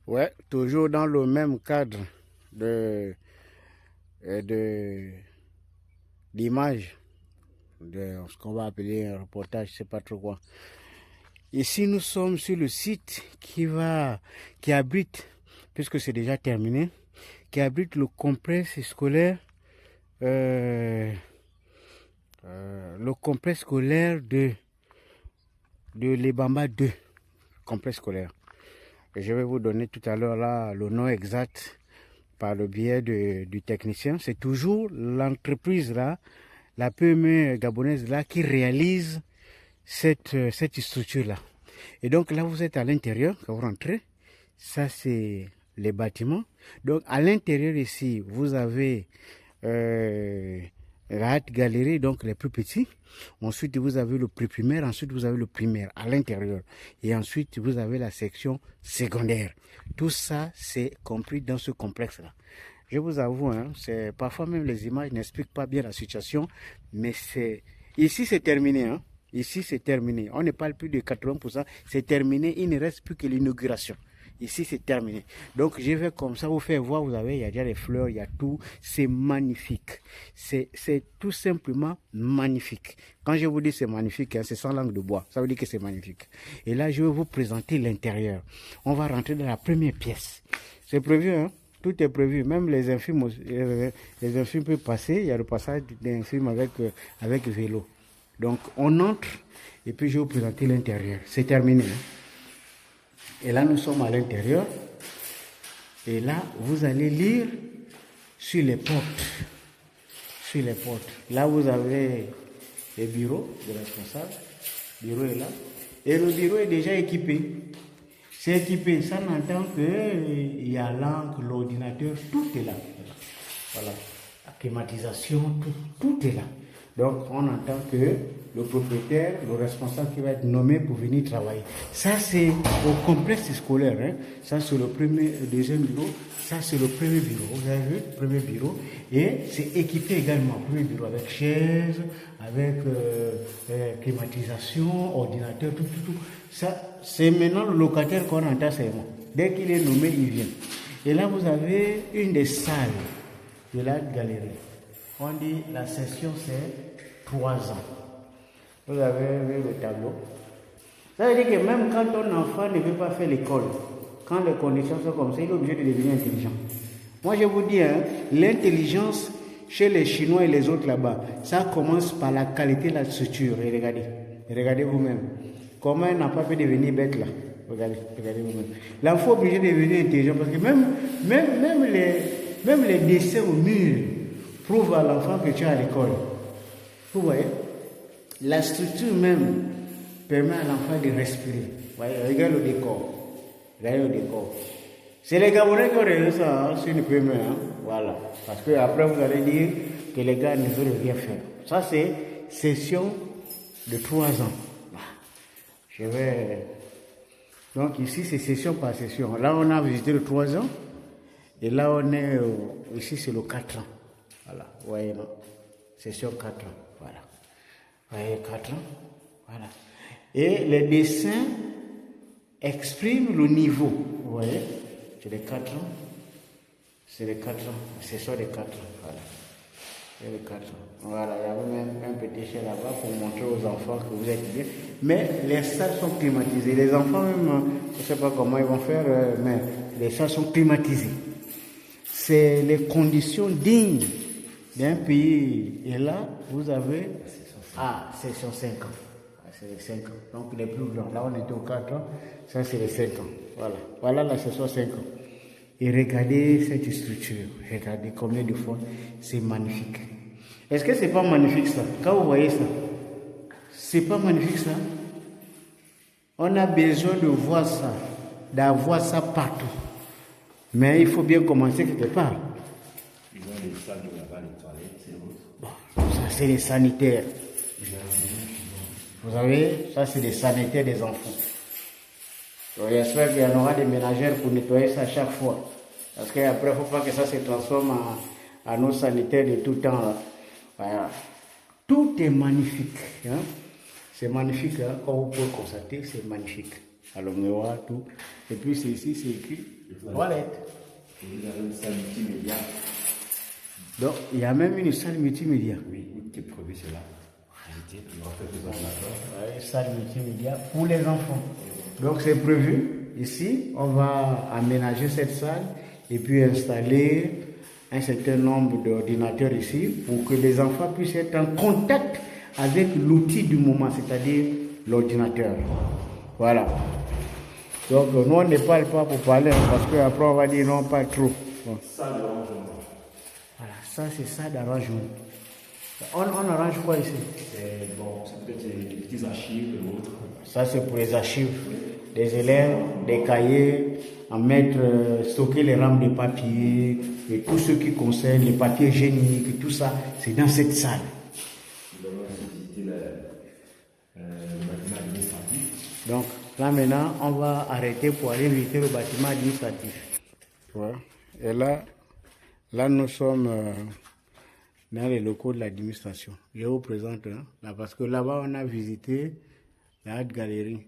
Ouais, toujours dans le même cadre de, de d'image, de ce qu'on va appeler un reportage, je sais pas trop quoi. Ici, nous sommes sur le site qui abrite, puisque c'est déjà terminé, qui abrite le complexe scolaire, euh, le complexe scolaire de l'Ebamba 2, complexe scolaire. Et je vais vous donner tout à l'heure là le nom exact par le biais du technicien. C'est toujours l'entreprise là, la PME gabonaise là, qui réalise cette structure là. Et donc là, vous êtes à l'intérieur, quand vous rentrez, ça c'est les bâtiments. Donc à l'intérieur ici, vous avez la haute galerie, donc les plus petits. Ensuite, vous avez le pré-primaire. Ensuite, vous avez le primaire à l'intérieur. Et ensuite, vous avez la section secondaire. Tout ça, c'est compris dans ce complexe-là. Je vous avoue, hein, c'est parfois même les images n'expliquent pas bien la situation, mais c'est ici c'est terminé. Hein. Ici c'est terminé. On ne parle plus de 80%, c'est terminé. Il ne reste plus que l'inauguration. Ici, c'est terminé. Donc, je vais comme ça vous faire voir, vous avez, il y a déjà les fleurs, il y a tout. C'est magnifique. C'est tout simplement magnifique. Quand je vous dis c'est magnifique, hein, c'est sans langue de bois. Ça veut dire que c'est magnifique. Et là, je vais vous présenter l'intérieur. On va rentrer dans la première pièce. C'est prévu, hein? Tout est prévu. Même les infimes peuvent passer. Il y a le passage d'infimes avec vélo. Donc, on entre et puis je vais vous présenter l'intérieur. C'est terminé, hein? Et là, nous sommes à l'intérieur. Et là, vous allez lire sur les portes. Sur les portes. Là, vous avez les bureaux de responsables. Le bureau est là. Et le bureau est déjà équipé. C'est équipé. Ça n'entend qu'il y a l'encre, l'ordinateur, tout est là. Voilà. La climatisation, tout est là. Donc, on entend que le propriétaire, le responsable qui va être nommé pour venir travailler. Ça, c'est au complexe scolaire. Hein. Ça, c'est le deuxième bureau. Ça, c'est le premier bureau. Vous avez vu, le premier bureau. Et c'est équipé également, le premier bureau, avec chaise, avec climatisation, ordinateur, tout. Ça, c'est maintenant le locataire qu'on entend seulement. Dès qu'il est nommé, il vient. Et là, vous avez une des salles de la galerie. On dit la session, c'est 3 ans. Vous avez vu le tableau. Ça veut dire que même quand ton enfant ne veut pas faire l'école, quand les conditions sont comme ça, il est obligé de devenir intelligent. Moi, je vous dis, hein, l'intelligence chez les Chinois et les autres là-bas, ça commence par la qualité de la structure. Et regardez vous-même. Comment un enfant peut devenir bête là? Regardez vous-même. L'enfant est obligé de devenir intelligent parce que même les dessins au mur prouvent à l'enfant que tu es à l'école. Vous voyez? La structure même permet à l'enfant de respirer. Voyez, regardez le décor. C'est les Gabonais qui ont réussi ça, c'est une première. Hein? Voilà. Parce que après vous allez dire que les gars ne veulent rien faire. Ça, c'est session de 3 ans. Je vais. Donc ici, c'est session par session. Là, on a visité le 3 ans. Et là, on est. Ici, c'est le 4 ans. Voilà. Vous voyez, non? Session 4 ans. Voilà. Vous voyez, 4 ans. Voilà. Et les dessins expriment le niveau. Vous voyez? C'est les 4 ans. C'est les 4 ans. C'est ça les 4 ans. Voilà. C'est les 4 ans. Voilà. Il y a même un petit chien là-bas pour montrer aux enfants que vous êtes bien. Mais les salles sont climatisées. Les enfants même, je ne sais pas comment ils vont faire, mais les salles sont climatisées. C'est les conditions dignes d'un pays. Et là, vous avez... Ah, session 5 ans. C'est les 5 ans. Donc les plus grands. Là, on était au 4 ans. Ça, c'est les 5 ans. Voilà. Voilà la session 5 ans. Et regardez cette structure. Regardez combien de fois. C'est magnifique. Est-ce que c'est pas magnifique ça? Quand vous voyez ça, c'est pas magnifique ça? On a besoin de voir ça, d'avoir ça partout. Mais il faut bien commencer quelque part. Ils ont des salles de là-bas, les toilettes, c'est autre. Bon, ça c'est les sanitaires. Vous savez, ça c'est des sanitaires des enfants. J'espère qu'il y en aura des ménagères pour nettoyer ça chaque fois. Parce qu'après, il ne faut pas que ça se transforme en eau sanitaire de tout temps. Là. Voilà. Tout est magnifique. Hein? C'est magnifique, hein? Comme vous pouvez constater, c'est magnifique. Alors, miroir, tout. Et puis, c'est ici, c'est écrit toilette. Et vous avez une salle multimédia. Donc, il y a même une salle multimédia. Oui, qui est prévue cela. Il va faire des ordinateurs. Une salle multimédia pour les enfants. Donc, c'est prévu. Ici, on va aménager cette salle et puis installer un certain nombre d'ordinateurs ici pour que les enfants puissent être en contact avec l'outil du moment, c'est-à-dire l'ordinateur. Voilà. Donc, nous, on ne parle pas pour parler parce qu'après, on va dire non, pas trop. Bon. Salle d'arrangement. Voilà, ça, c'est ça d'arrangement. On arrange quoi ici? Bon, ça peut être des petits archives et autres. Ça, c'est pour les archives des élèves, des cahiers, en mettre, stocker les rames de papier et tout ce qui concerne les papiers hygiéniques et tout ça, c'est dans cette salle. Nous allons visiter le bâtiment administratif. Donc, là maintenant, on va arrêter pour aller visiter le bâtiment administratif. Voilà. Et là nous sommes dans les locaux de l'administration. Je vous présente là, parce que là-bas, on a visité la Art Galerie.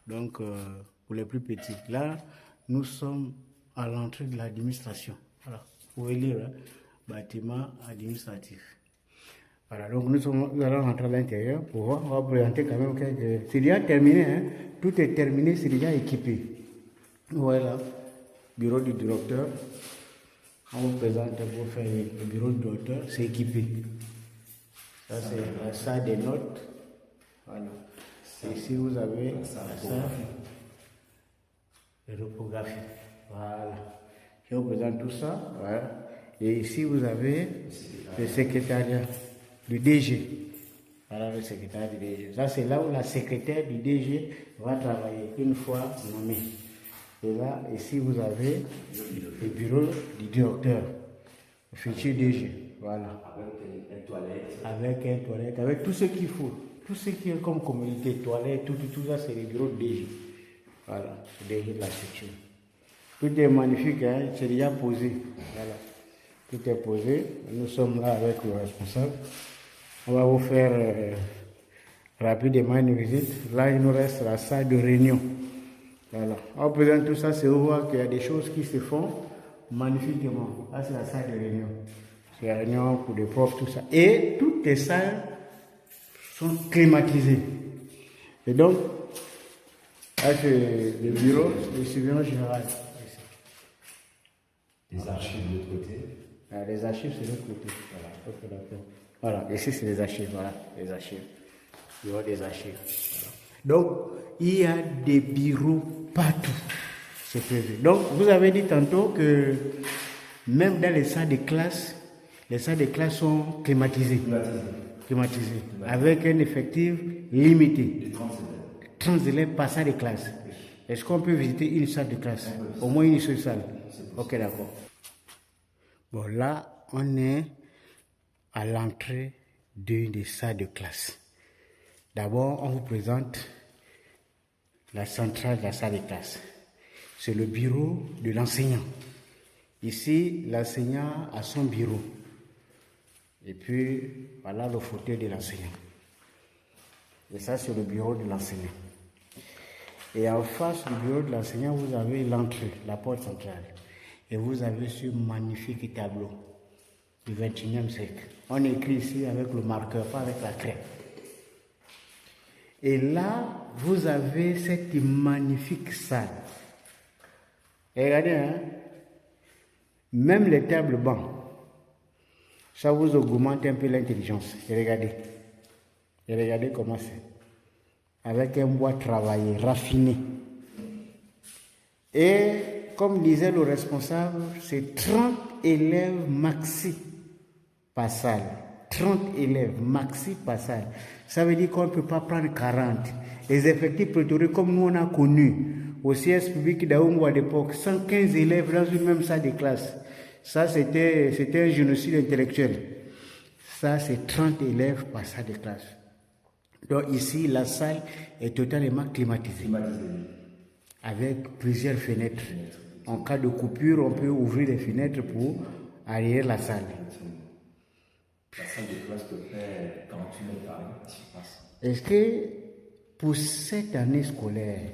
Donc, pour les plus petits. Là, nous sommes à l'entrée de l'administration. Voilà. Vous pouvez lire, hein, bâtiment administratif. Voilà, donc nous allons rentrer à l'intérieur pour voir. On va présenter quand même quelques... C'est déjà terminé, hein. Tout est terminé, c'est déjà équipé. Voilà, bureau du directeur. On vous présente pour faire le bureau du directeur, c'est équipé. Ça, c'est la salle des notes. Voilà. Et ici, vous avez la salle de reprographie. Voilà. Je vous présente tout ça. Voilà. Et ici, vous avez le secrétariat du DG. Voilà le secrétariat du DG. Ça, c'est là où la secrétaire du DG va travailler une fois nommée. Et là, ici, vous avez le bureau du directeur, le futur DG. Voilà. Avec une toilette. Avec une toilette, avec tout ce qu'il faut. Tout ce qui est comme communauté, toilette, tout ça, c'est le bureau de DG. Voilà, le DG de la structure. Tout est magnifique, hein? C'est déjà posé. Voilà. Tout est posé. Nous sommes là avec le responsable. On va vous faire rapidement une visite. Là, il nous reste la salle de réunion. Voilà. En présente tout ça, c'est voir qu'il y a des choses qui se font magnifiquement. Là, c'est la salle de réunion. C'est la réunion pour les profs, tout ça. Et toutes les salles sont climatisées. Et donc, là, c'est le bureau du surveillant général. Les archives de l'autre côté. Ah, les archives, c'est de l'autre côté. Voilà. Okay, d'accord. Voilà, ici, c'est les archives. Voilà, les archives. Bureau des archives. Voilà. Donc, il y a des bureaux partout. C'est prévu. Donc, vous avez dit tantôt que même dans les salles de classe sont climatisées. Climatisées. Avec un effectif limité. 30 élèves par salle de classe. Est-ce qu'on peut visiter une salle de classe? Au moins une seule salle. Ok, d'accord. Bon, là, on est à l'entrée d'une des salles de classe. D'abord, on vous présente la centrale de la salle de classe. C'est le bureau de l'enseignant. Ici, l'enseignant a son bureau. Et puis, voilà le fauteuil de l'enseignant. Et ça, c'est le bureau de l'enseignant. Et en face du bureau de l'enseignant, vous avez l'entrée, la porte centrale. Et vous avez ce magnifique tableau du XXIe siècle. On écrit ici avec le marqueur, pas avec la craie. Et là, vous avez cette magnifique salle. Et regardez, hein, même les tables bancs, ça vous augmente un peu l'intelligence. Et regardez comment c'est. Avec un bois travaillé, raffiné. Et comme disait le responsable, c'est 30 élèves maxi par salle. 30 élèves maxi par salle. Ça veut dire qu'on ne peut pas prendre 40. Les effectifs prétoriens, comme nous on a connu au CS public d'Aoumou à l'époque, 115 élèves dans une même salle de classe. Ça, c'était un génocide intellectuel. Ça, c'est 30 élèves par salle de classe. Donc ici, la salle est totalement climatisée. Avec plusieurs fenêtres. En cas de coupure, on peut ouvrir les fenêtres pour aérer la salle. La salle de classe peut faire 48 mètres carrés. Est-ce que pour cette année scolaire,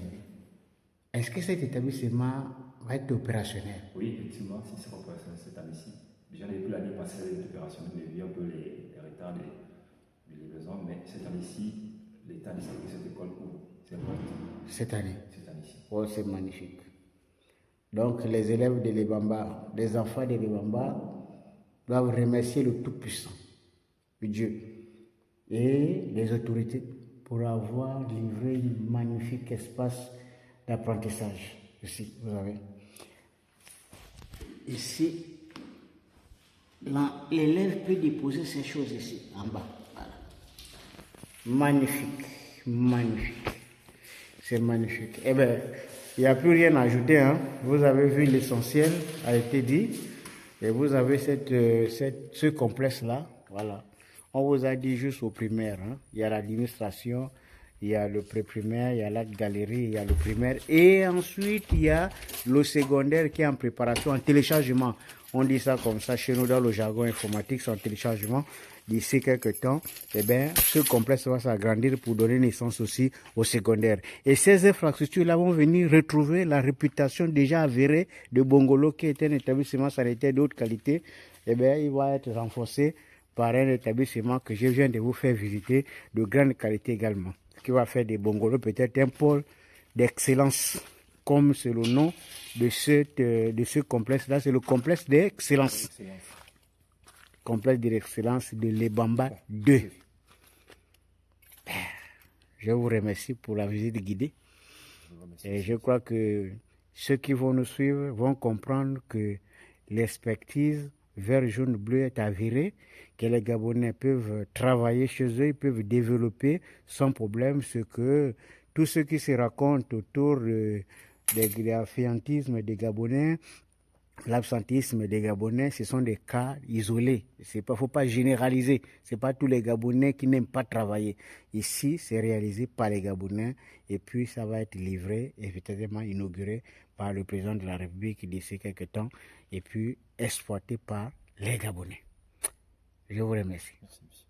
Est-ce que cet établissement va être opérationnel? Oui, effectivement, si c'est opérationnel cette année-ci. Déjà, depuis l'année passée, elle est opérationnelle, mais vu un peu les retards de livraison, mais cette année-ci, l'État a décidé que cette école ouvre. C'est important. Cette année? Cette année-ci. Oh, c'est magnifique. Donc, les élèves de l'Ebamba, les enfants de l'Ebamba doivent remercier le Tout-Puissant, Dieu, et les autorités pour avoir livré un magnifique espace d'apprentissage. Ici, vous avez. Ici, l'élève peut déposer ces choses ici, en bas. Voilà. Magnifique, magnifique. C'est magnifique. Eh bien, il n'y a plus rien à ajouter. Hein. Vous avez vu l'essentiel a été dit. Et vous avez ce complexe-là. Voilà. On vous a dit juste au primaire. Hein. Il y a l'administration, il y a le pré-primaire, il y a la galerie, il y a le primaire. Et ensuite, il y a le secondaire qui est en préparation, en téléchargement. On dit ça comme ça chez nous dans le jargon informatique, c'est en téléchargement. D'ici quelques temps, eh bien, ce complexe va s'agrandir pour donner naissance aussi au secondaire. Et ces infrastructures-là vont venir retrouver la réputation déjà avérée de Bongolo, qui est un établissement sanitaire de haute qualité. Eh bien, il va être renforcé par un établissement que je viens de vous faire visiter, de grande qualité également. Ce qui va faire de Bongolo peut-être un pôle d'excellence, comme c'est le nom de ce complexe-là. C'est le complexe d'excellence. Complexe d'excellence de l'Ebamba 2. Je vous remercie pour la visite guidée. Et je crois que ceux qui vont nous suivre vont comprendre que l'expertise vert, jaune, bleu est avérée, que les Gabonais peuvent travailler chez eux, ils peuvent développer sans problème ce que tout ce qui se raconte autour de l'affiantisme des Gabonais. L'absentisme des Gabonais, ce sont des cas isolés. Il ne faut pas généraliser. Ce n'est pas tous les Gabonais qui n'aiment pas travailler. Ici, c'est réalisé par les Gabonais et puis ça va être livré et peut-être inauguré par le président de la République d'ici quelques temps et puis exploité par les Gabonais. Je vous remercie. Merci, monsieur.